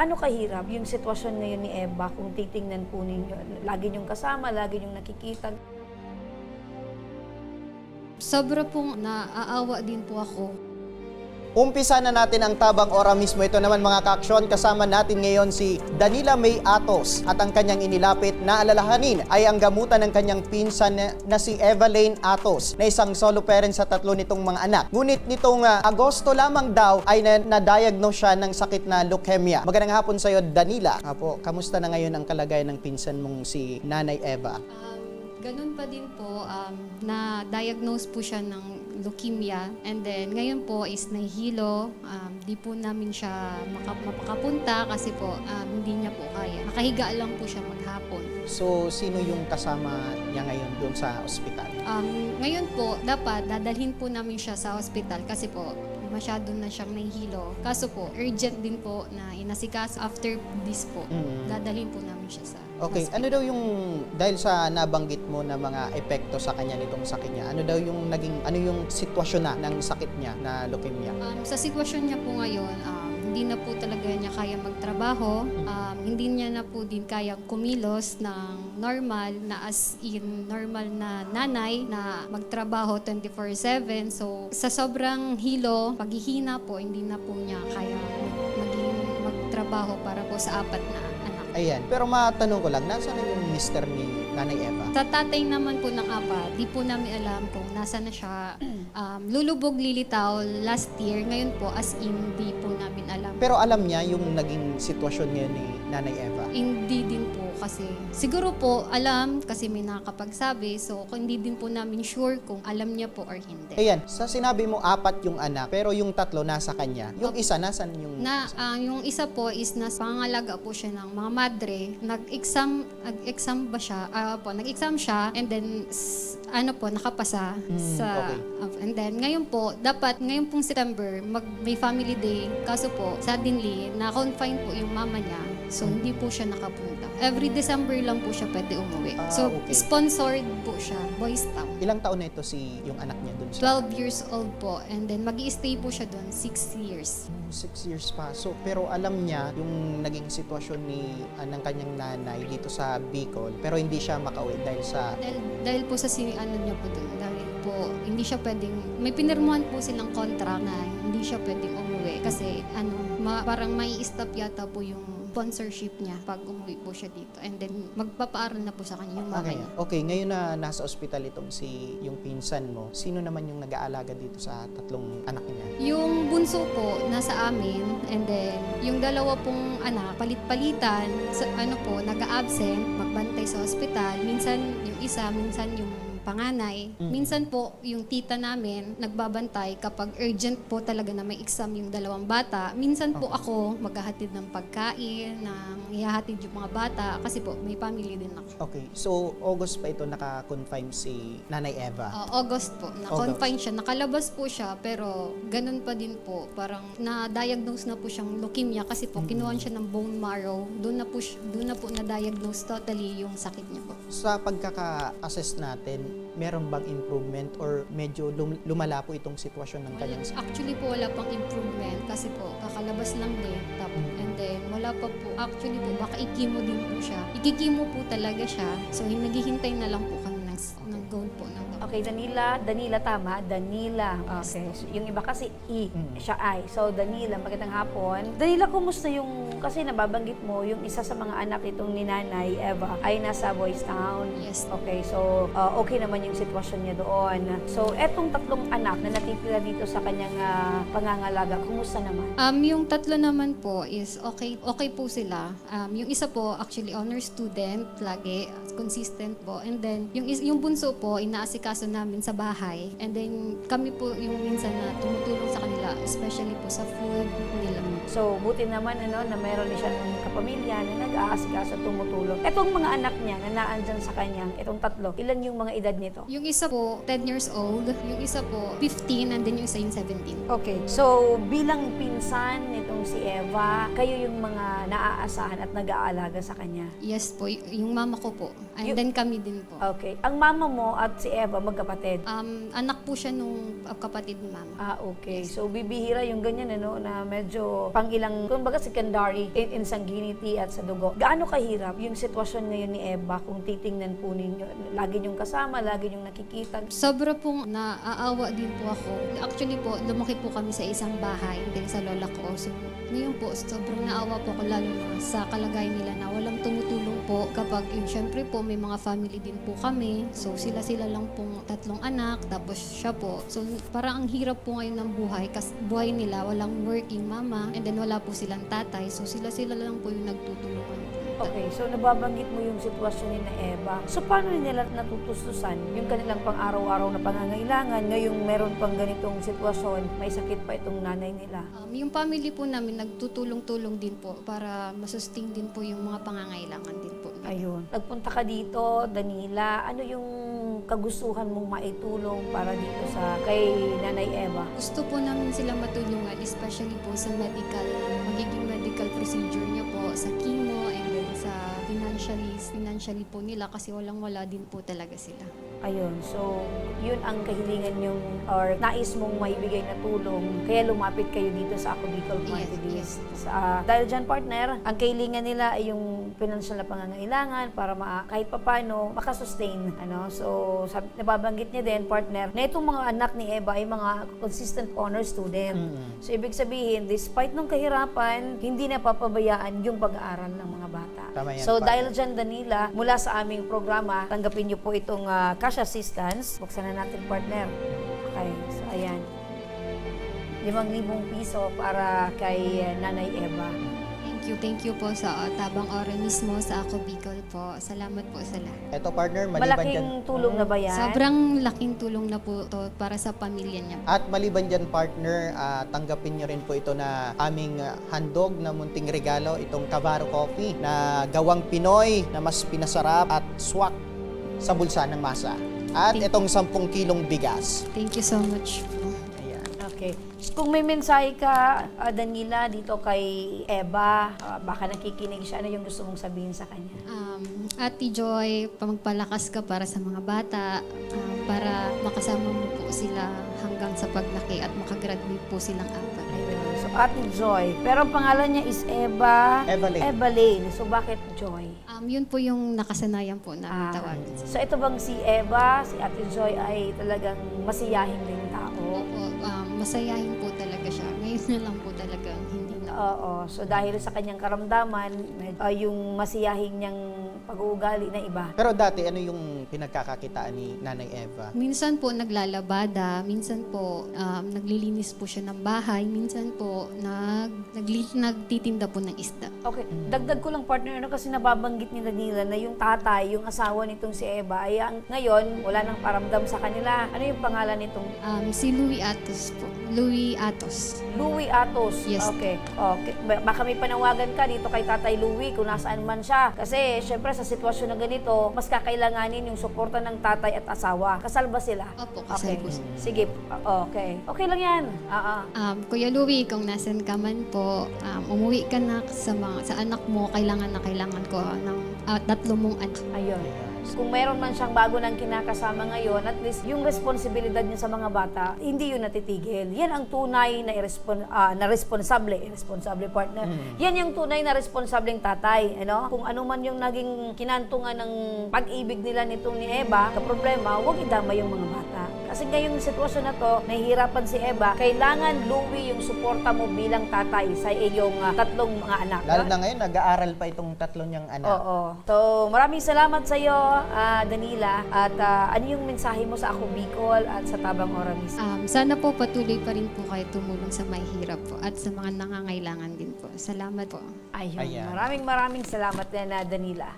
Gaano kahirap yung sitwasyon ngayon ni Eva kung titingnan po ninyo? Lagi niyong kasama, lagi niyong nakikita. Sobra pong naaawa din po ako. Umpisa na natin ang tabang ora mismo. Ito naman mga kaaksyon, kasama natin ngayon si Danila May Atos at ang kanyang inilapit na alalahanin ay ang gamutan ng kanyang pinsan na si Evaline Atos na isang solo parent sa 3 nitong mga anak. Ngunit nitong Agosto lamang daw ay na-diagnose siya ng sakit na leukemia. Magandang hapon sa iyo, Danila. Apo, kamusta na ngayon ang kalagayan ng pinsan mong si Nanay Eva? Ganun pa din po, na-diagnose po siya ng leukemia. And then, ngayon po is nahihilo. Di po namin siya mapakapunta kasi po hindi niya po kaya. Nakahiga lang po siya maghapon. So, sino yung kasama niya ngayon doon sa ospital? Ngayon po, dapat dadalhin po namin siya sa ospital kasi po masyado na siyang nahihilo. Kaso po, urgent din po na inasikaso after this po. Dadalhin po namin siya sa Okay, hospital. ano daw yung, dahil sa nabanggit mo na mga epekto sa kanya nitong sakit niya, ano daw yung ano yung sitwasyon na ng sakit niya na leukemia? Sa sitwasyon niya po ngayon, hindi na po talaga niya kaya magtrabaho. Hindi niya na po din kaya kumilos ng normal na as in normal na nanay na magtrabaho 24/7. So sa sobrang hilo, paghihina po, hindi na po niya kaya magtrabaho para po sa 4 na anak. Ayan, pero matanong ko lang, nasaan na yung mister ni Nanay Eva? Sa tatay naman po ng 4, di po namin alam kung nasa na siya. Lulubog lilitaw last year. Ngayon po, as in, di po namin alam. Pero alam niya yung naging sitwasyon ngayon ni Nanay Eva? Hindi din po kasi. Siguro po, alam kasi may nakakapagsabi. So, hindi din po namin sure kung alam niya po or hindi. Ayan, sa sinabi mo 4 yung anak, pero yung 3 nasa kanya. Yung isa, nasan yung Yung isa po is pangangalaga po siya ng mga madre. Nag-exam ba siya? Nag-exam siya and then nakapasa sa okay. and then ngayon po ngayon pong September may family day kaso po suddenly na-confine po yung mama niya. So hindi po siya nakapunta. Every December lang po siya pwede umuwi. So okay. sponsored po siya, Boys Town. Ilang taon na ito yung anak niya dun sa 12 years old po and then mag-i-stay po siya doon 6 years. 6 years pa. So, pero alam niya yung naging sitwasyon ng kanyang nanay dito sa Bicol, pero hindi siya makauwi Dahil po sa niya po doon, dahil po hindi siya pwedeng, may pinirmuhan po silang contract na hindi siya pwedeng umuwi kasi parang may stop yata po yung sponsorship niya pag umuwi po siya dito and then magpapaaral na po sa kanya yung mama niya. Okay, ngayon na nasa ospital yung pinsan mo, sino naman yung nag-aalaga dito sa 3 anak niya? Yung bunso po nasa amin and then yung 2 pong anak palit-palitan nag-a-absent, magbantay sa ospital, minsan yung isa, minsan yung panganay. Minsan po, yung tita namin nagbabantay kapag urgent po talaga na may exam yung 2 bata. Minsan po ako maghahatid ng pagkain, ihahatid yung mga bata kasi po may family din ako. Okay, so August pa ito naka-confine si Nanay Eva? August po, na-confine siya. Nakalabas po siya pero ganun pa din po. Parang na-diagnose na po siyang leukemia kasi po kinuha siya ng bone marrow. Doon na po na-diagnose totally yung sakit niya po. Sa pagkaka-assess natin, meron bang improvement or medyo lumala po itong sitwasyon ng kanyang sakit? Actually po wala pang improvement kasi po kakalabas lang din. And then wala pa po. Actually po baka i-chemo din po siya. I-chemo po talaga siya. So naghihintay na lang po kami ng goal po ng Okay, Danila tama? Danila. Okay. So, yung iba kasi siya I. So, Danila, magandang hapon. Danila, kumusta kasi nababanggit mo, yung isa sa mga anak nitong ni Nanay Eva ay nasa Boys Town. Yes. Okay, so okay naman yung sitwasyon niya doon. So, etong 3 anak na natitira dito sa kanyang pangangalaga, kumusta naman? Yung 3 naman po is okay po sila. Yung isa po actually honor student, lagi consistent po. And then yung bunso po inaasikaso namin sa bahay. And then kami po yung minsan na tumutulong sa kanila, especially po sa food nila. So, buti naman na mayroon din siyang kapamilya na nag-aasikaso at tumutulong. Etong mga anak niya na naandyan sa kanyang, itong 3, ilan yung mga edad nito? Yung isa po 10 years old, yung isa po 15, and then yung isa yung 17. Okay. So, bilang pinsan nitong si Eva, kayo yung mga naaasahan at nag-aalaga sa kanya? Yes po, yung mama ko po. And then kami din po. Okay. Ang mama mo at si Eva, magkapatid? Anak po siya nung kapatid ni mama. Okay. So, bibihira yung ganyan, na medyo pang-ilang, kumbaga secondary insanguinity at sa dugo. Gaano kahirap yung sitwasyon ngayon ni Eva kung titingnan po ninyo? Lagi niyong kasama, lagi niyong nakikita. Sobra pong naaawa din po ako. Actually po, lumaki po kami sa isang bahay din sa lola ko. So, ngayon po, sobrang naawa po ako lalo na sa kalagayan nila na walang tumutulong po kapag yun, syempre po, may mga family din po kami. So, sila lang pong 3 anak, tapos siya po. So, parang ang hirap po ngayon ng buhay kasi buhay nila, walang working mama, and then wala po silang tatay. So, sila lang po yung nagtutulungan po. Okay, so nababanggit mo yung sitwasyon ni na Eva. So paano nila natutustusan yung kanilang pang-araw-araw na pangangailangan ngayong meron pang ganitong sitwasyon, may sakit pa itong nanay nila? Yung family po namin nagtutulong-tulong din po para masustain din po yung mga pangangailangan din po. Ayun. Nagpunta ka dito, Danila. Ano yung kagustuhan mong maitulong para dito sa kay Nanay Eva? Gusto po namin sila matulungan, especially po sa magiging medical procedure niya po, sa chemo, and then sa financially po nila kasi walang-wala din po talaga sila. Ayun. So, yun ang kahilingan yung or nais mong maibigay na tulong. Kaya lumapit kayo dito sa Ako Bicol Party List. Dahil dyan, partner, ang kahilingan nila ay yung financial na pangangailangan para kahit papano makasustain. So, nababanggit niya din, partner, na itong mga anak ni Eva ay mga consistent honor student. So, ibig sabihin, despite ng kahirapan, hindi napapabayaan yung pag-aaral ng mga bata. Tama yan, So, partner. dahil dyan, Danila, mula sa aming programa, tanggapin niyo po itong cash assistance. Buksan na natin, partner. Okay, so ayan. 5,000 piso para kay Nanay Eva. Thank you po sa Tabang Ora mismo sa Ako Bicol po. Salamat po sa lahat. Ito partner, maliban Malaking dyan. tulong na ba yan? Sobrang laking tulong na po to para sa pamilya niya. At maliban dyan partner, tanggapin nyo rin po ito na aming handog na munting regalo, itong Cavaro Coffee na gawang Pinoy na mas pinasarap at swak sa bulsa ng masa. At itong 10 kilong bigas. Thank you so much po. Ayan. Okay. Kung may mensahe ka, Danila, dito kay Eva, baka nakikinig siya, ano yung gusto mong sabihin sa kanya? Ate Joy, magpalakas ka para sa mga bata, para makasama mo po sila hanggang sa paglaki at makagraduate po silang 4. Ayun. So, Ate Joy. Pero ang pangalan niya is Eva Lane. So, bakit Joy? Yun po yung nakasanayan po namin tawagin. So, ito bang si Eva, si Ate Joy ay talagang masiyahin din tao? Opo, masayahin po talaga siya. Ngayon na lang po talaga hindi na. Oo. So, dahil sa kanyang karamdaman, yung masiyahin niyang pag-uugali na iba. Pero dati, ano yung pinagkakakitaan ni Nanay Eva? Minsan po naglalabada, minsan po naglilinis po siya ng bahay, minsan po nagtitinda po ng isda. Okay. Dagdag ko lang, partner, kasi nababanggit ni Danila na yung tatay, yung asawa nitong si Eva, ay ngayon, wala nang paramdam sa kanila. Ano yung pangalan nitong? Si Louie Atos po. Louie Atos. Louie Atos. Yes. Okay. Baka may panawagan ka dito kay Tatay Louie kung nasaan man siya. Kasi, syempre, sa sitwasyon na ganito, mas kakailanganin yung suporta ng tatay at asawa. Kasal ba sila? Opo, kasal Okay. po sila. Sige. Okay. Okay lang yan. Kuya Louie, kung nasan ka man po, umuwi ka na sa anak mo, kailangan ko ng 3 mong anak. Ayun. Kung mayroon man siyang bago nang kinakasama ngayon, at least yung responsibilidad niya sa mga bata, hindi yun natitigil. Yan ang tunay na responsable partner. Yan yung tunay na responsableng tatay. Kung ano man yung naging kinantungan ng pag-ibig nila nitong ni Eva, problema, huwag idama yung mga bata. Kasi ngayong sitwasyon na to, nahihirapan si Eva, kailangan, Louie, yung suporta mo bilang tatay sa iyong 3 mga anak. Lalo na ngayon, nag-aaral pa itong 3 niyang anak. Oo. So, maraming salamat sa iyo, Danila. At ano yung mensahe mo sa Ako Bicol at sa Tabang Ora mismo? Sana po patuloy pa rin po kayo tumulong sa may hirap po at sa mga nangangailangan din po. Salamat po. Ayun. Ayan. Maraming salamat din, Danila.